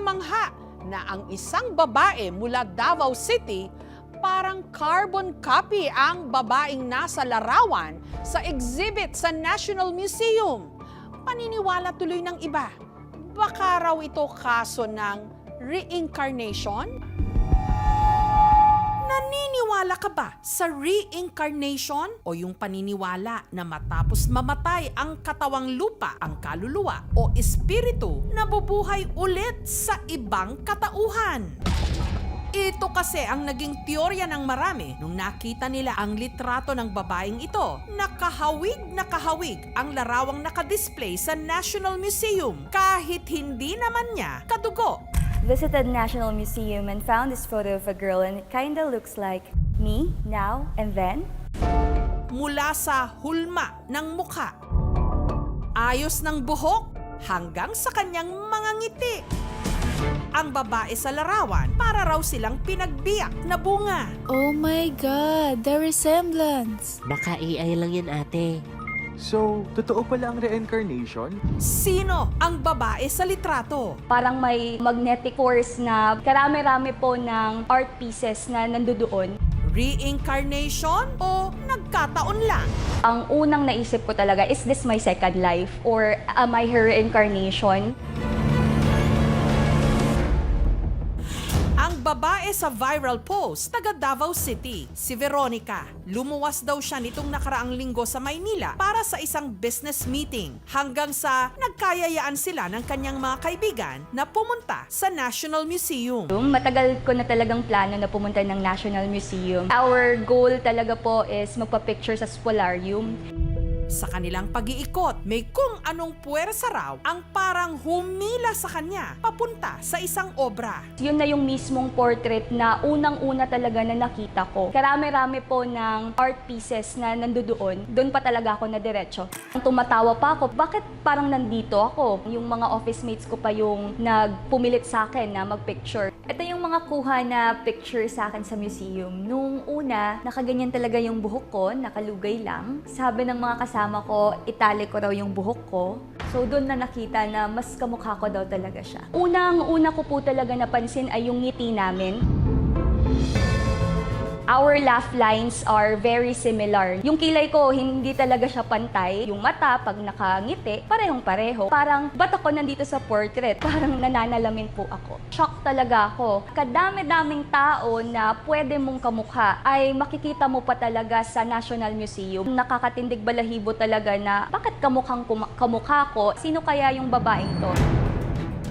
mangha na ang isang babae mula Davao City parang carbon copy ang babaeng nasa larawan sa exhibit sa National Museum. Paniniwala tuloy ng iba, baka raw ito kaso ng reincarnation? Naniniwala ka ba sa reincarnation o yung paniniwala na matapos mamatay ang katawang lupa, ang kaluluwa o espiritu, nabubuhay ulit sa ibang katauhan? Ito kasi ang naging teorya ng marami nung nakita nila ang litrato ng babaeng ito. Nakahawig ang larawang nakadisplay sa National Museum kahit hindi naman niya kadugo. Visited National Museum and found this photo of a girl and it kinda looks like me now and then. Mula sa hulma ng mukha, ayos ng buhok, hanggang sa kanyang mga ngiti. Ang babae sa larawan, para raw silang pinagbiyak na bunga. Oh my God, the resemblance. Baka AI lang yan, ate. So, totoo pala ang reincarnation? Sino ang babae sa litrato? Parang may magnetic force na karami-rami po ng art pieces na nandoon. Reincarnation o nagkataon lang? Ang unang naisip ko talaga, is this my second life? Or am I her reincarnation? Ang babae sa viral post, taga Davao City, si Veronica. Lumuwas daw siya nitong nakaraang linggo sa Maynila para sa isang business meeting. Hanggang sa nagkayayaan sila ng kanyang mga kaibigan na pumunta sa National Museum. Matagal ko na talagang plano na pumunta ng National Museum. Our goal talaga po is magpa-picture sa Spolarium. Sa kanilang pag-iikot, may kung anong puwersa raw ang parang humila sa kanya papunta sa isang obra. Yun na yung mismong portrait na unang-una talaga na nakita ko. Karami-rami po ng art pieces na nandoon. Doon pa talaga ako na diretso. Tumatawa pa ako, bakit parang nandito ako? Yung mga office mates ko pa yung nagpumilit sa akin na magpicture. Ito yung mga kuha na picture sa akin sa museum. Nung una, nakaganyan talaga yung buhok ko, nakalugay lang. Sabi ng mga kasama ko, itali ko raw yung buhok ko. So doon na nakita na mas kamukha ko daw talaga siya. Unang-una ko po talaga napansin ay yung ngiti namin. Our laugh lines are very similar. Yung kilay ko, hindi talaga siya pantay. Yung mata, pag nakangiti, parehong-pareho. Parang, ba't ako nandito sa portrait? Parang nananalamin po ako. Shock talaga ako. Kadami-daming tao na pwede mong kamukha ay makikita mo pa talaga sa National Museum. Nakakatindig balahibo talaga na, bakit kamukhang kamukha ko? Sino kaya yung babaeng to?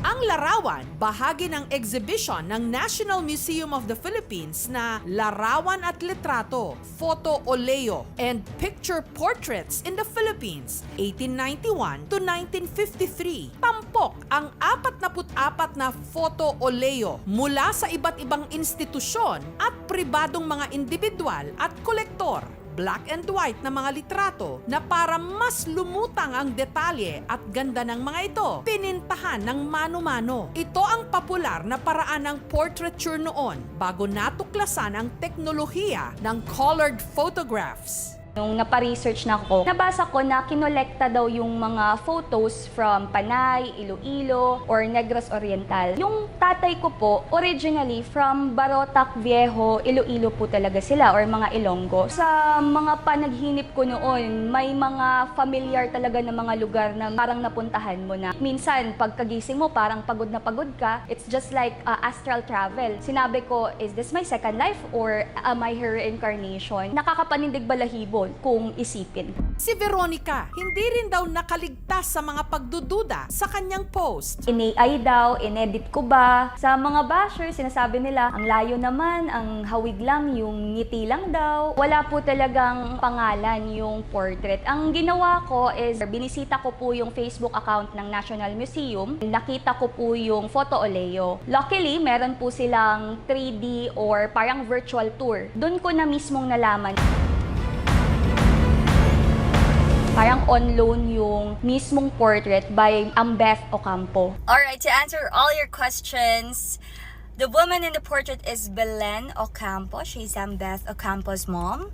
Ang larawan, bahagi ng exhibition ng National Museum of the Philippines na Larawan at Litrato, Photo Oleo, and Picture Portraits in the Philippines, 1891 to 1953. Tampok ang 44 na Photo Oleo mula sa iba't ibang institusyon at pribadong mga individual at kolektor. Black and white na mga litrato na para mas lumutang ang detalye at ganda ng mga ito, pinintahan ng mano-mano. Ito ang popular na paraan ng portraiture noon bago natuklasan ang teknolohiya ng colored photographs. Nung napa-research na ako, nabasa ko na kinolekta daw yung mga photos from Panay, Iloilo, or Negros Oriental. Yung tatay ko po, originally from Barotac Viejo, Iloilo po talaga sila, or mga Ilonggo. Sa mga panaghinip ko noon, may mga familiar talaga na mga lugar na parang napuntahan mo na. Minsan, pagkagising mo, parang pagod na pagod ka. It's just like astral travel. Sinabi ko, is this my second life or am I her reincarnation? Nakakapanindig balahibo kung isipin. Si Veronica, hindi rin daw nakaligtas sa mga pagdududa sa kanyang post. In-AI daw, inedit ko ba? Sa mga bashers, sinasabi nila, ang layo naman, ang hawig lang, yung ngiti lang daw. Wala po talagang pangalan yung portrait. Ang ginawa ko is, binisita ko po yung Facebook account ng National Museum. Nakita ko po yung Photo Oleo. Luckily, meron po silang 3D or parang virtual tour. Doon ko na mismong nalaman. Parang on loan yung mismong portrait by Ambeth Ocampo. Alright, to answer all your questions, the woman in the portrait is Belen Ocampo. She's Ambeth Ocampo's mom.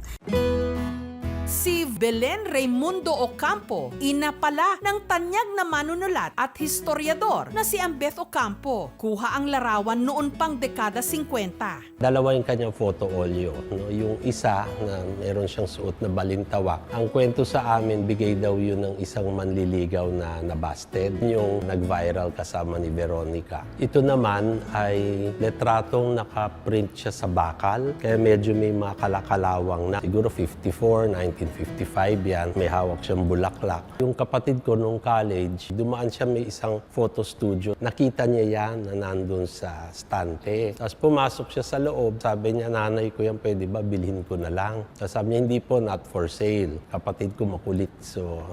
Si Belen Raimundo Ocampo, ina pala ng tanyag na manunulat at historiador na si Ambeth Ocampo. Kuha ang larawan noon pang dekada 50. Dalawa yung kanyang photo oleo. No? Yung isa na meron siyang suot na balintawak. Ang kwento sa amin, bigay daw yun ng isang manliligaw na nabasted. Yung nag-viral kasama ni Veronica. Ito naman ay letratong nakaprint siya sa bakal. Kaya medyo may mga kalakalawang na. Siguro 54, 1955 yan. May hawak siyang bulaklak. Yung kapatid ko nung college, dumaan siya may isang photo studio. Nakita niya yan na nandun sa stante. Tapos pumasok siya sa loob. Sabi niya, nanay ko yan, pwede ba bilhin ko na lang? Tapos sabi niya, hindi po, not for sale. Kapatid ko makulit. So,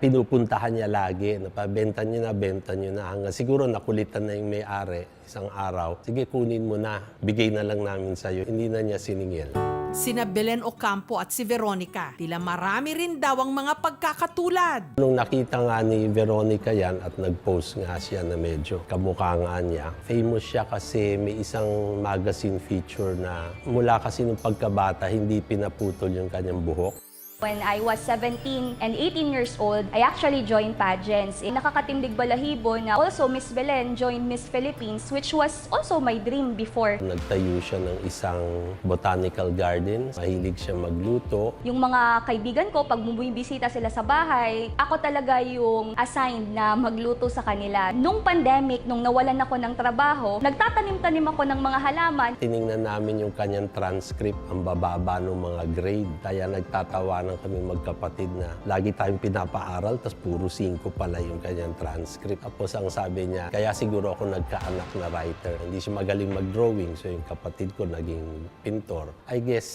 pinupuntahan niya lagi. Benta niyo na. Hanggang siguro nakulitan na yung may-ari isang araw. Sige, kunin mo na. Bigay na lang namin sa'yo. Hindi na niya siningil. Sina Belen Ocampo at si Veronica, tila marami rin daw ang mga pagkakatulad. Nung nakita nga ni Veronica yan at nag-post nga siya na medyo kamukha nga niya, famous siya kasi may isang magazine feature na mula kasi nung pagkabata, hindi pinaputol yung kanyang buhok. When I was 17 and 18 years old, I actually joined pageants. Nakakatindig balahibo na also Miss Belen joined Miss Philippines, which was also my dream before. Nagtayo siya ng isang botanical garden. Mahilig siya magluto. Yung mga kaibigan ko, pag bumibisita sila sa bahay, ako talaga yung assigned na magluto sa kanila. Nung pandemic, nung nawalan ako ng trabaho, nagtatanim-tanim ako ng mga halaman. Tiningnan namin yung kanyang transcript, ang bababa ng mga grade. Kaya nagtatawanan kami magkapatid na lagi tayong pinapaaral, tas puro 5 pala yung kanyang transcript. Tapos ang sabi niya, kaya siguro ako nagkaanak na writer. Hindi siya magaling mag-drawing, so yung kapatid ko naging pintor. I guess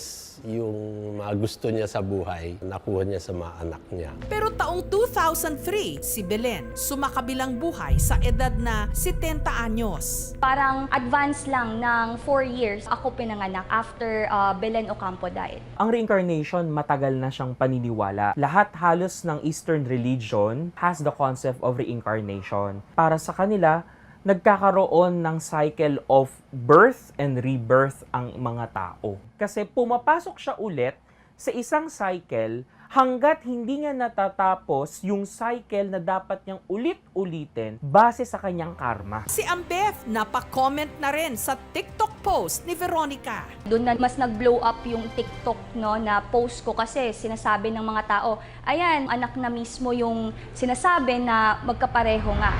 yung mga gusto niya sa buhay, nakuha niya sa mga anak niya. Pero taong 2003, si Belen sumakabilang buhay sa edad na 70 anyos. Parang advance lang ng 4 years ako pinanganak after Belen Ocampo died. Ang reincarnation, matagal na siyang paniniwala. Lahat halos ng Eastern religion has the concept of reincarnation. Para sa kanila, nagkakaroon ng cycle of birth and rebirth ang mga tao. Kasi pumapasok siya ulit sa isang cycle hanggat hindi niya natatapos yung cycle na dapat niyang ulit-ulitin base sa kanyang karma. Si Ambeth napa-comment na rin sa TikTok post ni Veronica. Doon na mas nag-blow up yung TikTok no, na post ko kasi sinasabi ng mga tao, ayan, anak na mismo yung sinasabi na magkapareho nga.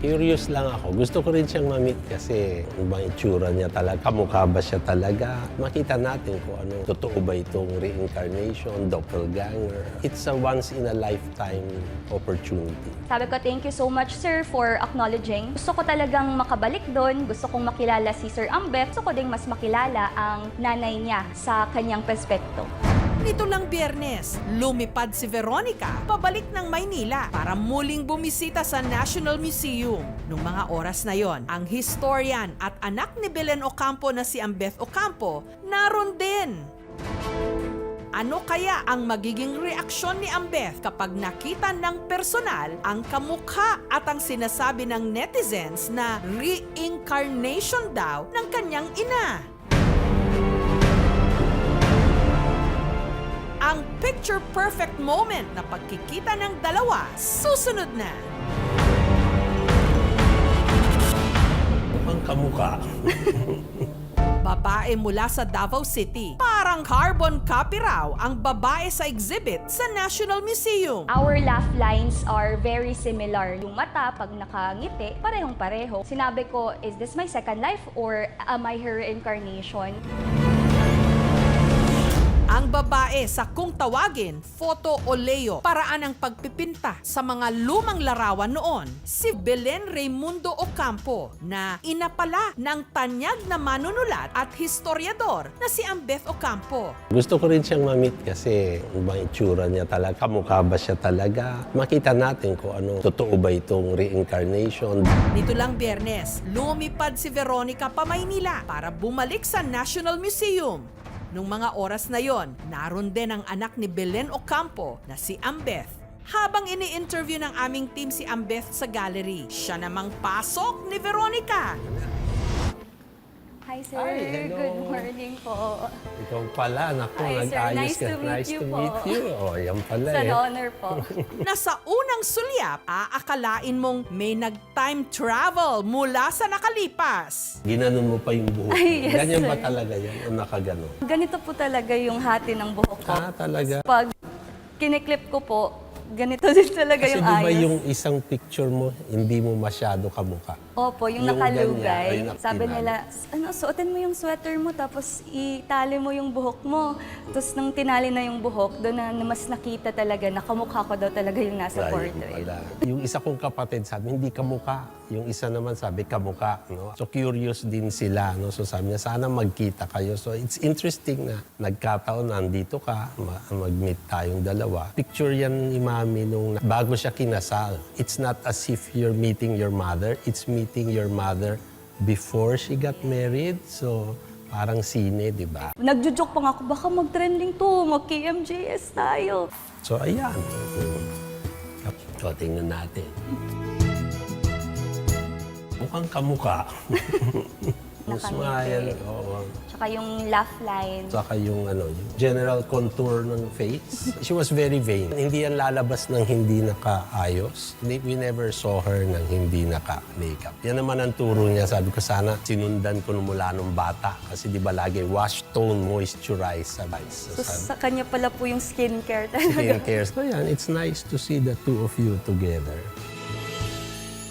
Curious lang ako. Gusto ko rin siyang ma-meet kasi ano bang itsura niya talaga, kamukha ba siya talaga. Makita natin kung ano, totoo ba itong reincarnation, doppelganger. It's a once-in-a-lifetime opportunity. Sabi ko, thank you so much, sir, for acknowledging. Gusto ko talagang makabalik doon. Gusto kong makilala si Sir Ambeth. Gusto ko ding mas makilala ang nanay niya sa kanyang perspekto. Nito lang Biyernes, lumipad si Veronica pabalik ng Maynila para muling bumisita sa National Museum. Nung mga oras na yon, ang historian at anak ni Belen Ocampo na si Ambeth Ocampo naroon din. Ano kaya ang magiging reaksyon ni Ambeth kapag nakita ng personal ang kamukha at ang sinasabi ng netizens na reincarnation daw ng kanyang ina? Ang picture-perfect moment na pagkikita ng dalawa, susunod na. Mukhang kamukha. Babae mula sa Davao City. Parang carbon copy raw ang babae sa exhibit sa National Museum. Our laugh lines are very similar. Yung mata, pag nakangiti, parehong-pareho. Sinabi ko, is this my second life or am I her reincarnation? Ang babae sa kung tawagin, photo oleo, paraan ng pagpipinta sa mga lumang larawan noon, si Belen Raimundo Ocampo na ina pala ng tanyag na manunulat at historiador na si Ambeth Ocampo. Gusto ko rin siyang ma-meet kasi ano bang itsura niya talaga, kamukha ba siya talaga. Makita natin kung ano, totoo ba itong reincarnation. Nito lang Biyernes, lumipad si Veronica pa Maynila para bumalik sa National Museum. Nung mga oras na yon, naroon din ang anak ni Belen Ocampo na si Ambeth. Habang ini-interview ng aming team si Ambeth sa gallery, siya namang pasok ni Veronica. Hi, sir. Hi, hello. Good morning po. Ikaw pala, naku, Hi, sir. nag-ayos Nice ka. to meet Nice you to po. meet you. Oh, yan pala It's an eh. honor po. Na sa unang sulyap, aakalain mong may nag-time travel mula sa nakalipas. Ginanon mo pa yung buhok. Ay, yes, Ganyan ba sir. talaga yan o nakaganon? Ganito po talaga yung hati ng buhok ko. Talaga? Pag kiniklip ko po, ganito din talaga Kasi yung di ba ayos. yung isang picture mo, hindi mo masyado kamukha? Opo, yung yung nakalugay. ganyan, ay Sabi tinali. nila, suotin mo yung sweater mo, tapos itali mo yung buhok mo. Tapos nung tinali na yung buhok, doon na mas nakita talaga, nakamukha ko daw talaga yung nasa Ayun portrait. pala. Yung isa kong kapatid sabi, hindi kamukha. Yung isa naman sabi, kamukha. No? So curious din sila. No? So sabi niya, sana magkita kayo. So it's interesting na nagkataon, nandito ka, mag-meet tayong dalawa. Picture yan ni Mami nung bago siya kinasal. It's not as if you're meeting your mother. It's meeting your mother before she got married. So parang sine, di ba? Nagjo-joke pa nga ako, baka mag-trending to, mag-KMJS tayo. So ayan. So tingnan natin. Mukhang kamukha. Yung smile, oo. Tsaka yung laugh line. Saka yung, yung general contour ng face. She was very vain. Hindi yan lalabas ng hindi nakaayos. We never saw her ng hindi naka-makeup. Yan naman ang turo niya. Sabi ko, sana sinundan ko mula nung bata. Kasi di ba lagi, wash, tone, moisturize. So sa kanya pala po yung skincare talaga. Skincare. So yan, it's nice to see the two of you together.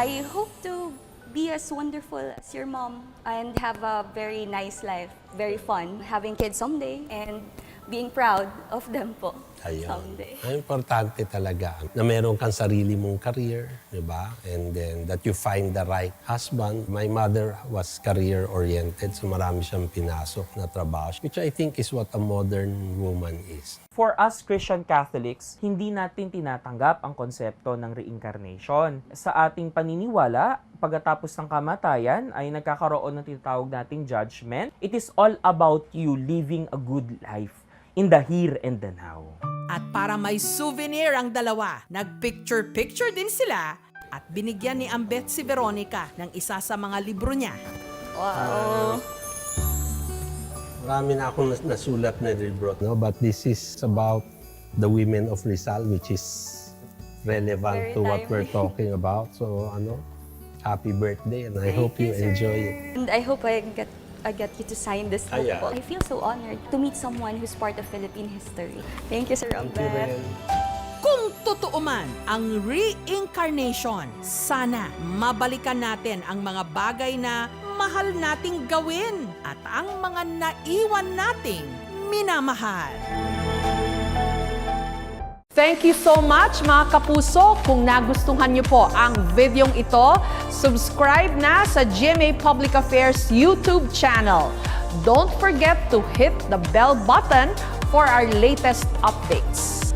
I hope to be as wonderful as your mom and have a very nice life, very fun, having kids someday and being proud of them po someday. Ang importante talaga na meron kang sarili mong career, di ba? And then that you find the right husband. My mother was career-oriented, so marami siyang pinasok na trabaho, which I think is what a modern woman is. For us Christian Catholics, hindi natin tinatanggap ang konsepto ng reincarnation. Sa ating paniniwala, pagkatapos ng kamatayan ay nagkakaroon ng tinatawag nating judgment. It is all about you living a good life in the here and the now. At para may souvenir ang dalawa, nagpicture-picture din sila at binigyan ni Ambet si Veronica ng isa sa mga libro niya. Wow. Marami na akong nasulat na libro, no? But this is about the women of Rizal, which is relevant Very to what we're timely. talking about. So, happy birthday, and I hope you enjoy it. And I hope I get you to sign this book yeah. po. I feel so honored to meet someone who's part of Philippine history. Thank you, Sir Thank you Ambet. rin. Kung totoo man ang reincarnation, sana mabalikan natin ang mga bagay na mahal nating gawin at ang mga naiwan nating minamahal. Thank you so much mga kapuso. Kung nagustuhan niyo po ang videong ito, subscribe na sa GMA Public Affairs YouTube channel. Don't forget to hit the bell button for our latest updates.